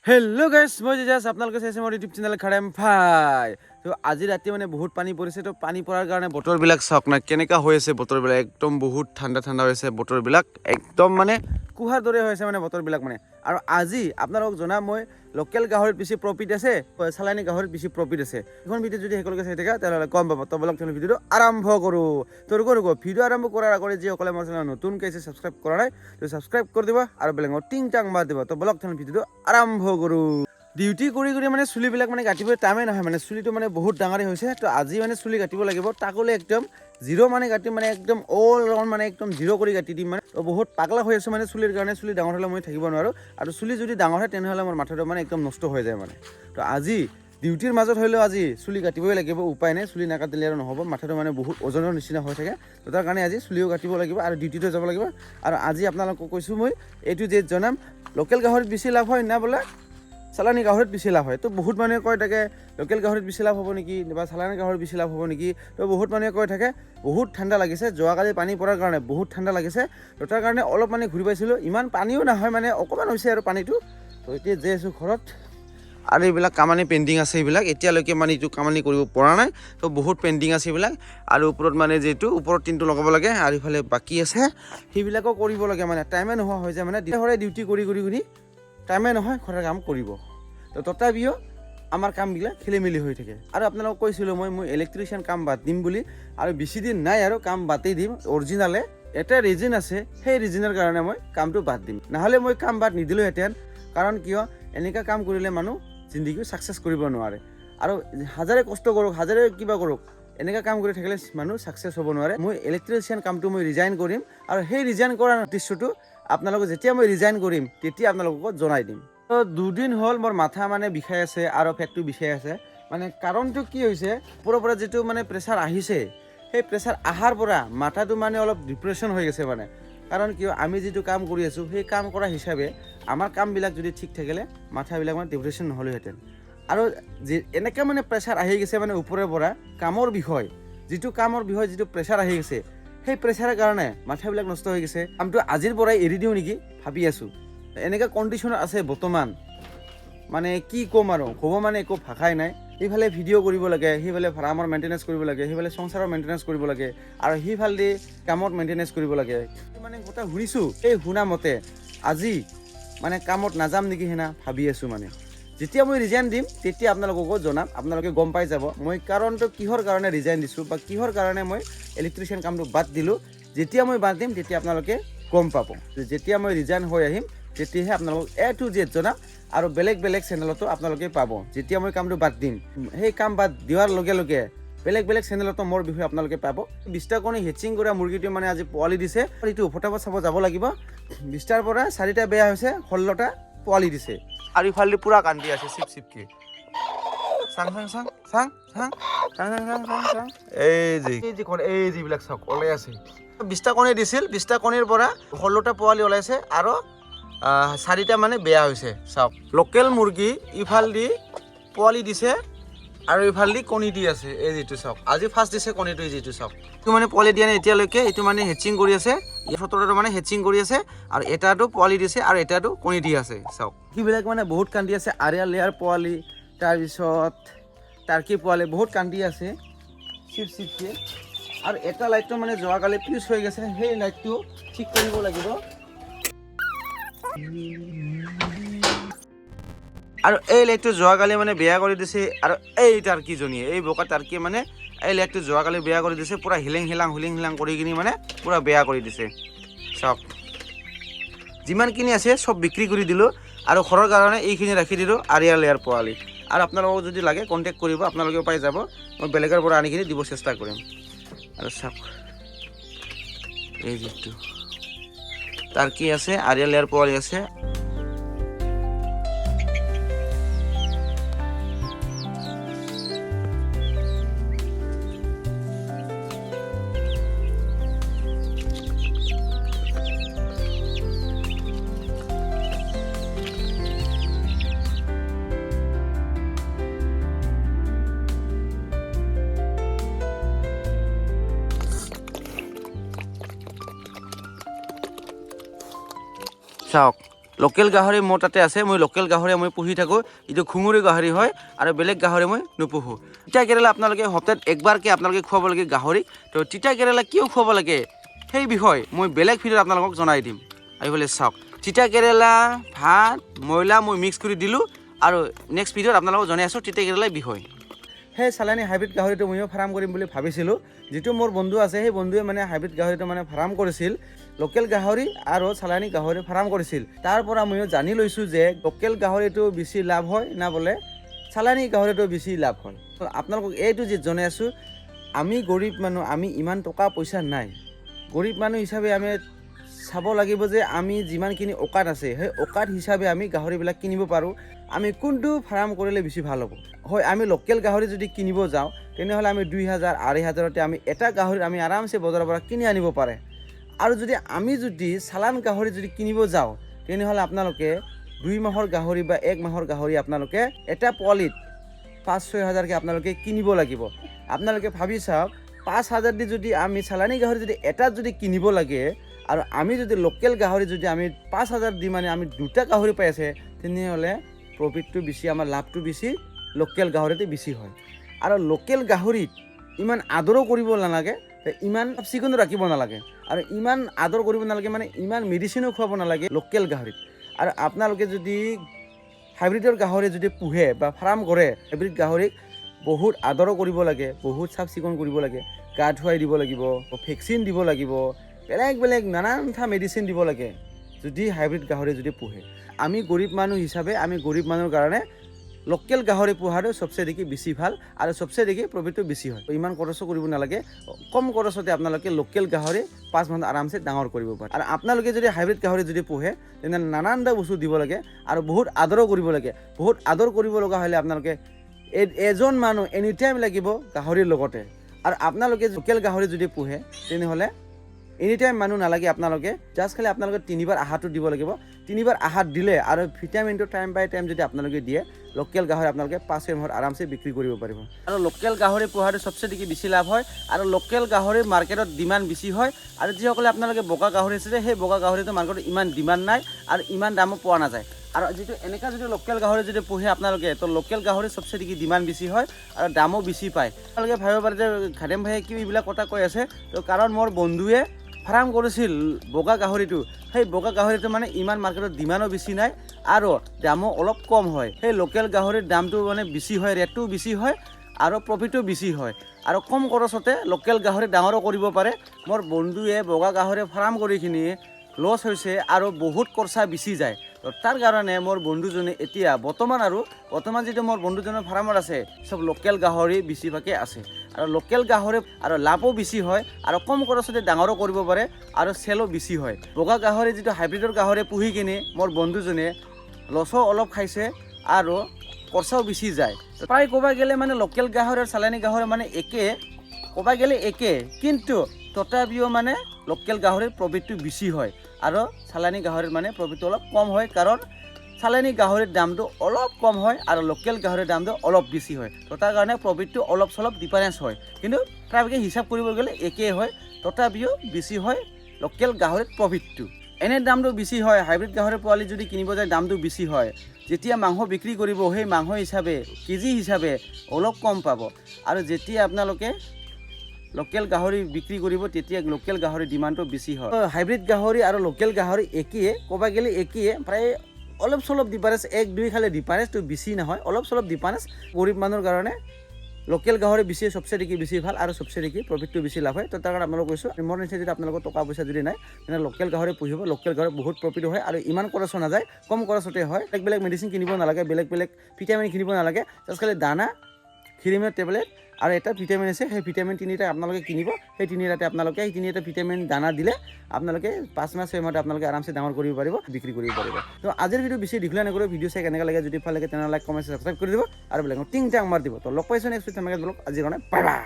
Hello' গাইছ মই just আপোনালোকে চাইছে মোৰ ইউটিউব চেনেল খাৰেম ভাই তো আজি ৰাতি মানে বহুত পানী পৰিছে তো পানী পৰাৰ কাৰণে বতৰবিলাক চাওক না কেনেকা হৈ আছে বতৰবিলাক একদম বহুত ঠাণ্ডা ঠাণ্ডা হৈছে বতৰবিলাক একদম মানে কুহাৰ দৰে হৈ আছে মানে বতৰবিলাক মানে আৰু আজি আপোনালোকক জনাম মই লোকেল গাহৰিত বেছি প্ৰফিট আছে চালানী গাহৰিত বেছি প্ৰফিট আছে এখন ভিডিঅ' যদি সকলোকে চাই থাকে তেনেহ'লে গম পাব তো বলক তেনে ভিডিঅ'টো আৰম্ভ কৰোঁ তো ৰ'ব ভিডিঅ' আৰম্ভ কৰাৰ আগতে যিসকলে মোৰ চেনেল নতুনকৈ আছে ছাবস্ক্ৰাইব কৰা নাই তো ছাবস্ক্ৰাইব কৰি দিব আৰু বেলেগৰ টিং টাং মাৰ দিব তো বলক তেনে ভিডিঅ'টো আৰম্ভ কৰোঁ ডিউটি কৰি কৰি মানে চুলিবিলাক মানে কাটিবলৈ টাইমে নহয় মানে চুলিটো মানে বহুত ডাঙৰে হৈছে তো আজি মানে চুলি কাটিব লাগিব তাকলৈ একদম জিৰ' মানে কাটিম মানে একদম অল ৰাউণ্ড মানে একদম জিৰ' কৰি কাটি দিম মানে তো বহুত পাগলা হৈ আছোঁ মানে চুলিৰ কাৰণে চুলি ডাঙৰ হ'লে মই থাকিব নোৱাৰোঁ আৰু চুলি যদি ডাঙৰ হয় তেনেহ'লে মোৰ মাথাটো মানে একদম নষ্ট হৈ যায় মানে তো আজি ডিউটিৰ মাজত হ'লেও আজি চুলি কাটিবই লাগিব উপায় নাই চুলি নাকাটিলে আৰু নহ'ব মাথাটো মানে বহুত ওজনৰ নিচিনা হৈ থাকে তো তাৰ কাৰণে আজি চুলিও কাটিব লাগিব আৰু ডিউটিটো যাব লাগিব আৰু আজি আপোনালোকক কৈছোঁ মই এইটো যে জনাম লোকেল গাহৰিত বেছি লাভ হয় না বোলে চালানী গাহৰিত বেছি লাভ হয় তো বহুত মানুহে কয় থাকে লোকেল গাহৰিত বেছি লাভ হ'ব নেকি বা চালানী গাহৰিত বেছি লাভ হ'ব নেকি তো বহুত মানুহে কৈ থাকে বহুত ঠাণ্ডা লাগিছে যোৱাকালি পানী পৰাৰ কাৰণে বহুত ঠাণ্ডা লাগিছে তো তাৰ কাৰণে অলপ মানে ঘূৰি পাইছিলোঁ ইমান পানীও নহয় মানে অকণমান হৈছে আৰু পানীটো তো এতিয়া যে আছোঁ ঘৰত আৰু এইবিলাক কামানি পেইণ্টিং আছে এইবিলাক এতিয়ালৈকে মানে এইটো কামানি কৰিব পৰা নাই তো বহুত পেইণ্টিং আছে এইবিলাক আৰু ওপৰত মানে যিটো ওপৰত টিনটো লগাব লাগে আৰু ইফালে বাকী আছে সেইবিলাকো কৰিব লাগে মানে টাইমে নোহোৱা হৈ যায় মানে সদায় ডিউটি কৰি কৰি কৰি টাইমে নহয় ঘৰৰ কাম কৰিব তো তথাপিও আমাৰ কামবিলাক খেলি মেলি হৈ থাকে আৰু আপোনালোকক কৈছিলোঁ মই ইলেক্ট্ৰিচিয়ান কাম বাদ দিম বুলি আৰু বেছি দিন নাই আৰু কাম বাদেই দিম অৰিজিনালে এটা ৰিজন আছে সেই ৰিজনৰ কাৰণে মই কামটো বাদ দিম নহ'লে মই কাম বাদ নিদিলোঁহেঁতেন কাৰণ কিয় এনেকুৱা কাম কৰিলে মানুহ জিন্দগী ছাকচেছ কৰিব নোৱাৰে আৰু হাজাৰে কষ্ট কৰক হাজাৰে কিবা কৰক এনেকুৱা কাম কৰি থাকিলে মানুহ ছাকচেছ হ'ব নোৱাৰে মই ইলেক্ট্ৰিচিয়ান কামটো মই ৰিজাইন কৰিম আৰু সেই ৰিজাইন কৰাৰ উদ্দেশ্যটো আপোনালোকে যেতিয়া মই ৰিজাইন কৰিম তেতিয়া আপোনালোকক জনাই দিম তো দুদিন হ'ল মোৰ মাথা মানে বিষাই আছে আৰু পেটটো বিষাই আছে মানে কাৰণটো কি হৈছে ওপৰৰ পৰা যিটো মানে প্ৰেছাৰ আহিছে সেই প্ৰেছাৰ অহাৰ পৰা মাথাটো মানে অলপ ডিপ্ৰেশ্যন হৈ গৈছে মানে কাৰণ কিয় আমি যিটো কাম কৰি আছোঁ সেই কাম কৰা হিচাপে আমাৰ কামবিলাক যদি ঠিক থাকিলে মাথাবিলাক মানে ডিপ্ৰেশ্যন নহ'লেহেঁতেন আৰু এনেকৈ মানে প্ৰেছাৰ আহি গৈছে মানে ওপৰৰ পৰা কামৰ বিষয় যিটো প্ৰেছাৰ আহি গৈছে সেই প্ৰেছাৰৰ কাৰণে মাথাবিলাক নষ্ট হৈ গৈছে কামটো আজিৰ পৰাই এৰি দিওঁ নেকি ভাবি আছোঁ এনেকুৱা কণ্ডিশ্যনত আছে বৰ্তমান মানে কি ক'ম আৰু ক'ব মানে একো ভাষাই নাই সেইফালে ভিডিঅ' কৰিব লাগে সেইফালে ফাৰ্মৰ মেইনটেনেঞ্চ কৰিব লাগে সেইফালে সংসাৰৰ মেইনটেনেঞ্চ কৰিব লাগে আৰু সেইফালেদি কামত মেইনটেনেঞ্চ কৰিব লাগে মানে কথা শুনিছোঁ এই শুনা মতে আজি মানে কামত নাযাম নেকি সেনা ভাবি আছোঁ মানে যেতিয়া মই ৰিজাইন দিম তেতিয়া আপোনালোককো জনাম আপোনালোকে গম পাই যাব মই কাৰণটো কিহৰ কাৰণে ৰিজাইন দিছোঁ বা কিহৰ কাৰণে মই ইলেক্ট্ৰিচিয়ান কামটো বাদ দিলোঁ যেতিয়া মই বাদ দিম তেতিয়া আপোনালোকে গম পাব যেতিয়া মই ৰিজাইন হৈ আহিম তেতিয়াহে আপোনালোকক A to Z জনাম আৰু বেলেগ বেলেগ চেনেলতো আপোনালোকে পাব যেতিয়া মই কামটো বাদ দিম সেই কাম বাদ দিয়াৰ লগে লগে বেলেগ বেলেগ চেনেলতো মোৰ বিষয়ে আপোনালোকে পাব 20টা কণী হেচিং কৰা মুৰ্গীটো মানে আজি পোৱালি দিছে এইটো ফটাফট চাব যাব লাগিব 20টাৰ পৰা 4টা বেয়া হৈছে 16টা পোৱালি দিছে আৰু ইফালে পুৰা কান্দি আছে চিপকে চাং চাং চাং চাং চাং চাং চাং চাং চাং এই যিবিলাক চাওক ওলাই আছে 20টা কণী দিছিল 20টা কণীৰ পৰা 16টা পোৱালি ওলাইছে আৰু 4টা মানে বেয়া হৈছে চাওক লোকেল মুৰ্গী ইফালদি পোৱালি দিছে আৰু ইফালদি কণী দি আছে এই যিটো চাওক আজি ফাৰ্ষ্ট দিছে কণীটো যিটো চাওক এইটো মানে পোৱালি দিয়া নাই এতিয়ালৈকে এইটো মানে হেচিং কৰি আছে 17টা মানে হেচিং কৰি আছে আৰু এটাটো পোৱালি দিছে আৰু এটাটো কণী দি আছে চাওক সেইবিলাক মানে বহুত কান্দি আছে আৰিয়া লেয়াৰ পোৱালি তাৰপিছত টাৰ্কি পোৱালি বহুত কান্দি আছে চিপকে আৰু এটা লাইটটো মানে যোৱাকালি পিউজ হৈ গৈছে সেই লাইটটো ঠিক কৰিব লাগিব আৰু এই লাইটটো যোৱাকালি মানে বেয়া কৰি দিছে আৰু এই টাৰ্কিজনীয়ে এই বোকা টাৰ্কিয়ে মানে এই লাইটটো যোৱাকালি বেয়া কৰি দিছে পুৰা হিলিং হিলাং কৰি কিনি মানে পুৰা বেয়া কৰি দিছে চাওক যিমানখিনি আছে চব বিক্ৰী কৰি দিলোঁ আৰু ঘৰৰ কাৰণে এইখিনি ৰাখি দিলোঁ আৰিয়া লেয়াৰ পোৱালি আৰু আপোনালোকক যদি লাগে কণ্টেক্ট কৰিব আপোনালোকে পাই যাব মই বেলেগৰ পৰা আনি কিনি দিব চেষ্টা কৰিম আৰু চাওক এই যিটো টাৰ্কি আছে আৰিয়া লেয়াৰ পোৱালি আছে চাওক লোকেল গাহৰি মোৰ তাতে আছে মই লোকেল গাহৰি মই পুহি থাকোঁ এইটো খুঙুৰি গাহৰি হয় আৰু বেলেগ গাহৰি মই নুপুহোঁ তিতা কেৰেলা আপোনালোকে সপ্তাহত একবাৰকৈ আপোনালোকে খুৱাব লাগে গাহৰি তো তিতা কেৰেলা কিয় খুৱাব লাগে সেই বিষয় মই বেলেগ ভিডিঅ'ত আপোনালোকক জনাই দিম আহিবলৈ চাওক তিতা কেৰেলা ভাত ময়লা মই মিক্স কৰি দিলোঁ আৰু নেক্সট ভিডিঅ'ত আপোনালোকক জনাই আছোঁ তিতা কেৰেলাৰ বিষয় সেই চালানী হাইব্ৰিড গাহৰিটো ময়ো ফাৰ্ম কৰিম বুলি ভাবিছিলোঁ যিটো মোৰ বন্ধু আছে সেই বন্ধুৱে মানে হাইব্ৰিড গাহৰিটো মানে ফাৰ্ম কৰিছিল লোকেল গাহৰি আৰু চালানী গাহৰি ফাৰ্ম কৰিছিল তাৰ পৰা ময়ো জানি লৈছোঁ যে লোকেল গাহৰিটো বেছি লাভ হয় না বোলে চালানী গাহৰিটো বেছি লাভ হয় আপোনালোকক এইটো যে জনাই আছোঁ আমি গৰীব মানুহ আমি ইমান টকা পইচা নাই গৰীব মানুহ হিচাপে আমি চাব লাগিব যে আমি যিমানখিনি অকাত আছে সেই অকাত হিচাপে আমি গাহৰিবিলাক কিনিব পাৰোঁ আমি কোনটো ফাৰ্ম কৰিলে বেছি ভাল হ'ব হয় আমি লোকেল গাহৰি যদি কিনিব যাওঁ তেনেহ'লে আমি 2000 2500তে আমি এটা গাহৰি আমি আৰামছে বজাৰৰ পৰা কিনি আনিব পাৰে আৰু আমি যদি চালান গাহৰি যদি কিনিব যাওঁ তেনেহ'লে আপোনালোকে 2 মাহৰ গাহৰি বা 1 মাহৰ গাহৰি আপোনালোকে এটা পোৱালিত 5-6 হাজাৰকৈ আপোনালোকে কিনিব লাগিব আপোনালোকে ভাবি চাওক 5000 দি যদি আমি চালানী গাহৰি যদি এটাত যদি কিনিব লাগে আৰু আমি যদি লোকেল গাহৰি যদি আমি 5000 দি মানে আমি দুটা গাহৰি পাই আছে তেনেহ'লে প্ৰফিটটো বেছি আমাৰ লাভটো বেছি লোকেল গাহৰিতে বেছি হয় আৰু লোকেল গাহৰিত ইমান আদৰো কৰিব নালাগে ইমান চিকনো ৰাখিব নালাগে আৰু ইমান আদৰ কৰিব নালাগে মানে ইমান মেডিচিনো খুৱাব নালাগে লোকেল গাহৰিত আৰু আপোনালোকে যদি হাইব্ৰিডৰ গাহৰি যদি পোহে বা ফাৰ্ম কৰে হাইব্ৰিড গাহৰিক বহুত আদৰো কৰিব লাগে বহুত চাফ চিকুণ কৰিব লাগে গা ধুৱাই দিব লাগিব ভেকচিন দিব লাগিব বেলেগ বেলেগ নানানটা মেডিচিন দিব লাগে যদি হাইব্ৰিড গাহৰি যদি পোহে আমি গৰীব মানুহ হিচাপে আমি গৰীব মানুহৰ কাৰণে লোকেল গাহৰি পোহাটো সবচে দেখি বেছি ভাল আৰু সবচে দেখি প্ৰফিটটো বেছি হয় ইমান খৰচো কৰিব নালাগে কম খৰচতে আপোনালোকে লোকেল গাহৰি 5 মাহ আৰামছে ডাঙৰ কৰিব পাৰে আৰু আপোনালোকে যদি হাইব্ৰিড গাহৰি যদি পোহে তেনে নানানটা বস্তু দিব লাগে আৰু বহুত আদৰো কৰিব লাগে বহুত আদৰ কৰিব লগা হ'লে আপোনালোকে এজন মানুহ এনি টাইম লাগিব গাহৰিৰ লগতে আৰু আপোনালোকে লোকেল গাহৰি যদি পোহে তেনেহ'লে এনি টাইম মানুহ নালাগে আপোনালোকে জাষ্ট খালি আপোনালোকে 3 বাৰ আহাৰটো দিব লাগিব 3 বাৰ আহাৰ দিলে আৰু ভিটামিনটো টাইম বাই টাইম যদি আপোনালোকে দিয়ে লোকেল গাহৰি আপোনালোকে 5 মাহত আৰামছে বিক্ৰী কৰিব পাৰিব আৰু লোকেল গাহৰি পোহাটো সবচে দেখি বেছি লাভ হয় আৰু লোকেল গাহৰি মাৰ্কেটত ডিমাণ্ড বেছি হয় আৰু যিসকলে আপোনালোকে বগা গাহৰি আছে সেই বগা গাহৰিটো মাৰ্কেটত ইমান ডিমাণ্ড নাই আৰু ইমান দামো পোৱা নাযায় আৰু যিটো এনেকা যদি লোকেল গাহৰি যদি পোহে আপোনালোকে তো লোকেল গাহৰি সবচে দেখি ডিমাণ্ড বেছি হয় আৰু দামো বেছি পায় আপোনালোকে ভাবিব পাৰে যে খাদেম ভাইয়ে কি এইবিলাক কথা কৈ আছে তো কাৰণ মোৰ বন্ধুৱে ফাৰ্ম কৰিছিল বগা গাহৰিটো সেই বগা গাহৰিটো মানে ইমান মাৰ্কেটত ডিমাণ্ডো বেছি নাই আৰু দামো অলপ কম হয় সেই লোকেল গাহৰিৰ দামটো মানে বেছি হয় ৰেটটো বেছি হয় আৰু প্ৰফিটো বেছি হয় আৰু কম খৰচতে লোকেল গাহৰি ডাঙৰো কৰিব পাৰে মোৰ বন্ধুৱে বগা গাহৰি ফাৰ্ম কৰি কিনি লছ হৈছে আৰু বহুত খৰচা বেছি যায় তো তাৰ কাৰণে মোৰ বন্ধুজনে এতিয়া বৰ্তমান যিটো মোৰ বন্ধুজনৰ ফাৰ্মত আছে চব লোকেল গাহৰি বেছিভাগে আছে আৰু লোকেল গাহৰি আৰু লাভো বেছি হয় আৰু কম খৰচতে ডাঙৰো কৰিব পাৰে আৰু চেলো বেছি হয় বগা গাহৰি যিটো হাইব্ৰিডৰ গাহৰি পুহি কিনি মোৰ বন্ধুজনে লছো অলপ খাইছে আৰু খৰচাও বেছি যায় প্ৰায় ক'ব গ'লে মানে লোকেল গাহৰি আৰু চালানী গাহৰি মানে একে ক'ব গ'লে একে কিন্তু তথাপিও মানে লোকেল গাহৰিৰ প্ৰফিটটো বেছি হয় আৰু চালানী গাহৰিৰ মানে প্ৰফিটটো অলপ কম হয় কাৰণ চালানী গাহৰিৰ দামটো অলপ কম হয় আৰু লোকেল গাহৰিৰ দামটো অলপ বেছি হয় তো তাৰ কাৰণে প্ৰফিটটো অলপ চলপ ডিফাৰেঞ্চ হয় কিন্তু প্ৰায়ভাগে হিচাপ কৰিব গ'লে একেই হয় তথাপিও বেছি হয় লোকেল গাহৰিৰ প্ৰফিটটো এনে দামটো বেছি হয় হাইব্ৰিড গাহৰিৰ পোৱালি যদি কিনিব যায় দামটো বেছি হয় যেতিয়া মাংস বিক্ৰী কৰিব সেই মাংস হিচাপে কেজি হিচাপে অলপ কম পাব আৰু যেতিয়া আপোনালোকে লোকেল গাহৰি বিক্ৰী কৰিব তেতিয়া লোকেল গাহৰি ডিমাণ্ডটো বেছি হয় হাইব্ৰিড গাহৰি আৰু লোকেল গাহৰি একেই ক'ব গ'লে একেই প্ৰায় অলপ চলপ ডিফাৰেঞ্চ 1-2 খালে ডিফাৰেঞ্চটো বেছি নহয় অলপ চলপ ডিফাৰেঞ্চ গৰীব মানুহৰ কাৰণে লোকেল গাহৰি বেছি সবচে দেখি বেছি ভাল আৰু সবচে দেখি প্ৰফিটটো বেছি লাভ হয় তো তাৰ কাৰণে আপোনালোক কৈছোঁ মোৰ নিচিনা যদি আপোনালোকৰ টকা পইচা যদি নাই তেনে লোকেল গাহৰি পুহিব লোকেল গাহৰি বহুত প্ৰফিট হয় আৰু ইমান খৰচ নাযায় কম খৰচতে হয় বেলেগ মেডিচিন কিনিব নালাগে বেলেগ ভিটামিন কিনিব নালাগে জাষ্ট খালি দানা ক্ৰীমৰ টেবলেট আৰু এটা ভিটামিন আছে সেই ভিটামিন 3টা আপোনালোকে কিনিব সেই 3টাতে আপোনালোকে এই 3টা ভিটামিন দানা দিলে আপোনালোকে 5 মাহ 6 মাহত আপোনালোকে আৰামছে ডাঙৰ কৰিব পাৰিব বিক্ৰী কৰিব পাৰিব তো আজিৰ ভিডিঅ' বেছি দীঘলীয়া নকৰোঁ ভিডিঅ' চাই কেনেকৈ লাগে যদি ভাল লাগে তেনেহ'লে লাইক কমেণ্ট ছাবস্ক্ৰাইব কৰি দিব আৰু বেলেগ টিং টাং মাৰ দিব তো লগ পাইছোঁ নেক্সট টাইম আজিৰ কাৰণে বাই বাই।